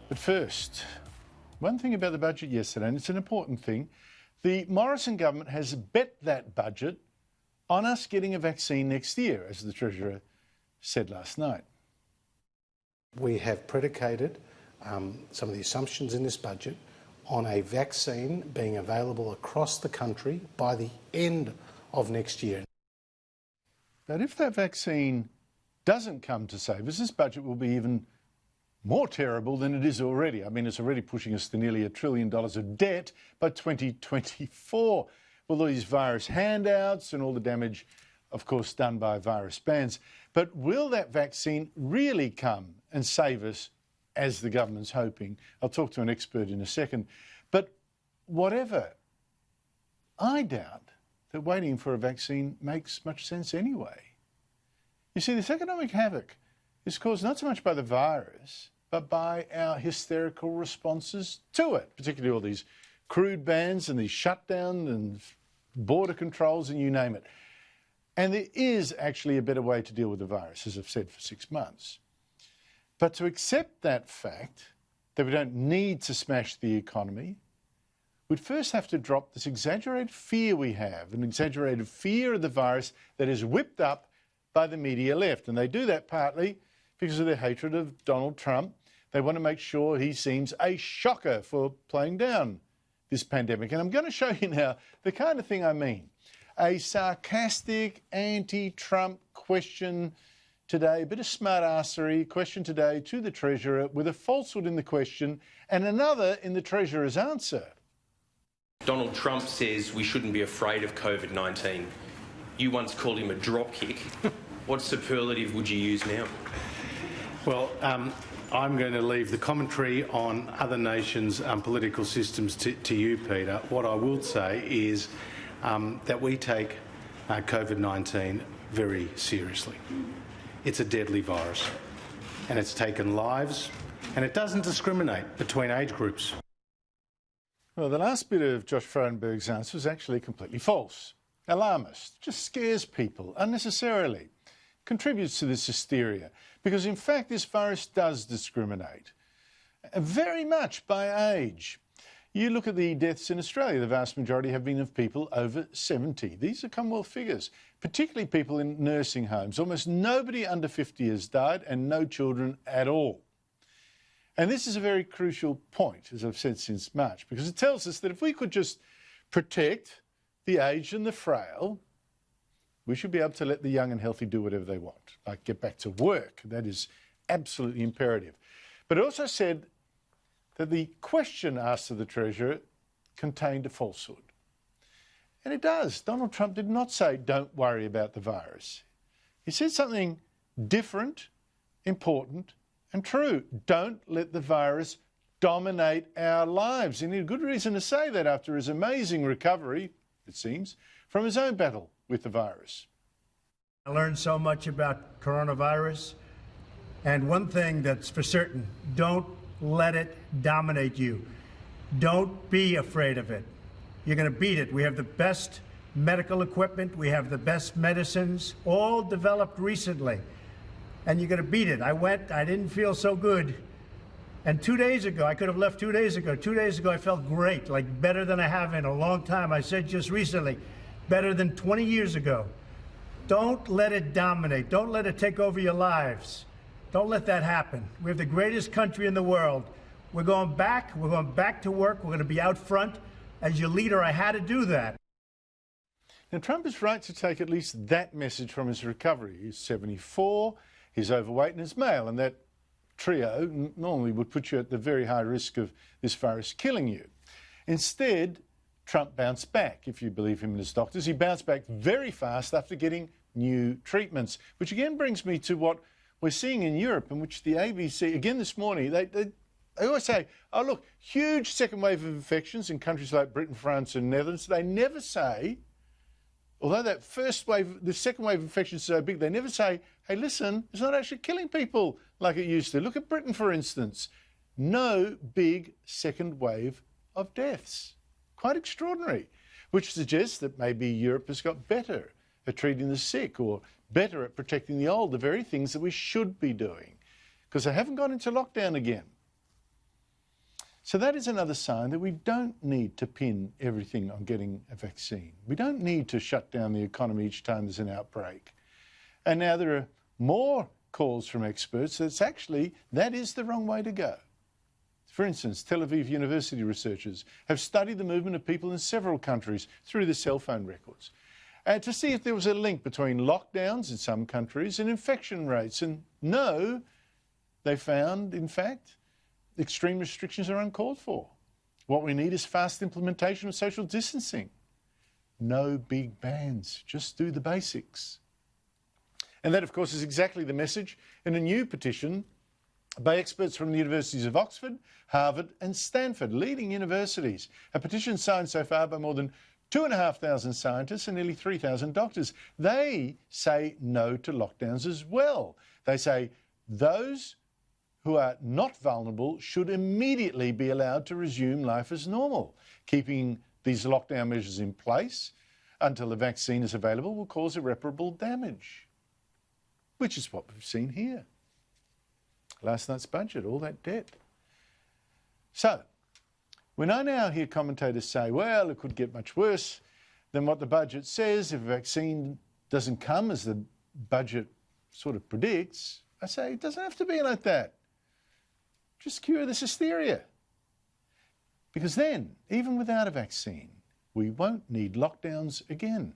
But first, one thing about the budget yesterday, and it's an important thing, the Morrison government has bet that budget on us getting a vaccine next year, as the Treasurer said last night. We have predicated some of the assumptions in this budget on a vaccine being available across the country by the end of next year. But if that vaccine doesn't come to save us, this budget will be even more terrible than it is already. I mean, it's already pushing us to nearly $1 trillion of debt by 2024, with all these virus handouts and all the damage, of course, done by virus bans. But will that vaccine really come and save us, as the government's hoping? I'll talk to an expert in a second. But whatever, I doubt that waiting for a vaccine makes much sense anyway. You see, this economic havoc is caused not so much by the virus, but by our hysterical responses to it, particularly all these crude bans and these shutdowns and border controls and you name it. And there is actually a better way to deal with the virus, as I've said for 6 months. But to accept that fact, that we don't need to smash the economy, we'd first have to drop this exaggerated fear we have, an exaggerated fear of the virus that is whipped up by the media left. And they do that partly because of their hatred of Donald Trump. They want to make sure he seems a shocker for playing down this pandemic. And I'm going to show you now the kind of thing I mean. A sarcastic, anti-Trump question today, a bit of smart-arsery question today to the Treasurer with a falsehood in the question and another in the Treasurer's answer. Donald Trump says we shouldn't be afraid of COVID-19. You once called him a dropkick. What superlative would you use now? Well, I'm going to leave the commentary on other nations' political systems to you, Peter. What I will say is that we take COVID-19 very seriously. It's a deadly virus, and it's taken lives, and it doesn't discriminate between age groups. Well, the last bit of Josh Frydenberg's answer was actually completely false. Alarmist, just scares people unnecessarily, contributes to this hysteria, because in fact this virus does discriminate very much by age. You look at the deaths in Australia, the vast majority have been of people over 70. These are Commonwealth figures, particularly people in nursing homes. Almost nobody under 50 has died and no children at all. And this is a very crucial point, as I've said since March, because it tells us that if we could just protect the aged and the frail, we should be able to let the young and healthy do whatever they want, like get back to work. That is absolutely imperative. But it also said that the question asked of the Treasurer contained a falsehood. And it does. Donald Trump did not say, don't worry about the virus. He said something different, important, and true. Don't let the virus dominate our lives. And he had good reason to say that after his amazing recovery, it seems, from his own battle with the virus. I learned so much about coronavirus. And one thing that's for certain, don't let it dominate you. Don't be afraid of it. You're going to beat it. We have the best medical equipment. We have the best medicines, all developed recently. And you're going to beat it. I didn't feel so good. And 2 days ago, I could have left 2 days ago. 2 days ago, I felt great, like better than I have in a long time. I said just recently, better than 20 years ago. Don't let it dominate. Don't let it take over your lives. Don't let that happen. We have the greatest country in the world. We're going back to work. We're going to be out front. As your leader, I had to do that. Now, Trump is right to take at least that message from his recovery. He's 74, he's overweight and he's male, and that trio normally would put you at the very high risk of this virus killing you. Instead, Trump bounced back, if you believe him and his doctors. He bounced back very fast after getting new treatments, which again brings me to what we're seeing in Europe, in which the ABC, again this morning, they always say, oh, look, huge second wave of infections in countries like Britain, France and Netherlands. They never say, although that first wave, the second wave of infections is so big, they never say, hey, listen, it's not actually killing people like it used to. Look at Britain, for instance. No big second wave of deaths. Quite extraordinary, which suggests that maybe Europe has got better at treating the sick or better at protecting the old, the very things that we should be doing, because they haven't gone into lockdown again. So that is another sign that we don't need to pin everything on getting a vaccine. We don't need to shut down the economy each time there's an outbreak. And now there are more calls from experts that is the wrong way to go. For instance, Tel Aviv University researchers have studied the movement of people in several countries through the cell phone records to see if there was a link between lockdowns in some countries and infection rates. And no, they found, in fact, extreme restrictions are uncalled for. What we need is fast implementation of social distancing. No big bans, just do the basics. And that, of course, is exactly the message in a new petition by experts from the universities of Oxford, Harvard and Stanford, leading universities. A petition signed so far by more than 2,500 scientists and nearly 3,000 doctors. They say no to lockdowns as well. They say those who are not vulnerable should immediately be allowed to resume life as normal. Keeping these lockdown measures in place until the vaccine is available will cause irreparable damage, which is what we've seen here. Last night's budget, all that debt. So, when I now hear commentators say, well, it could get much worse than what the budget says if a vaccine doesn't come as the budget sort of predicts, I say it doesn't have to be like that. Just cure this hysteria. Because then, even without a vaccine, we won't need lockdowns again.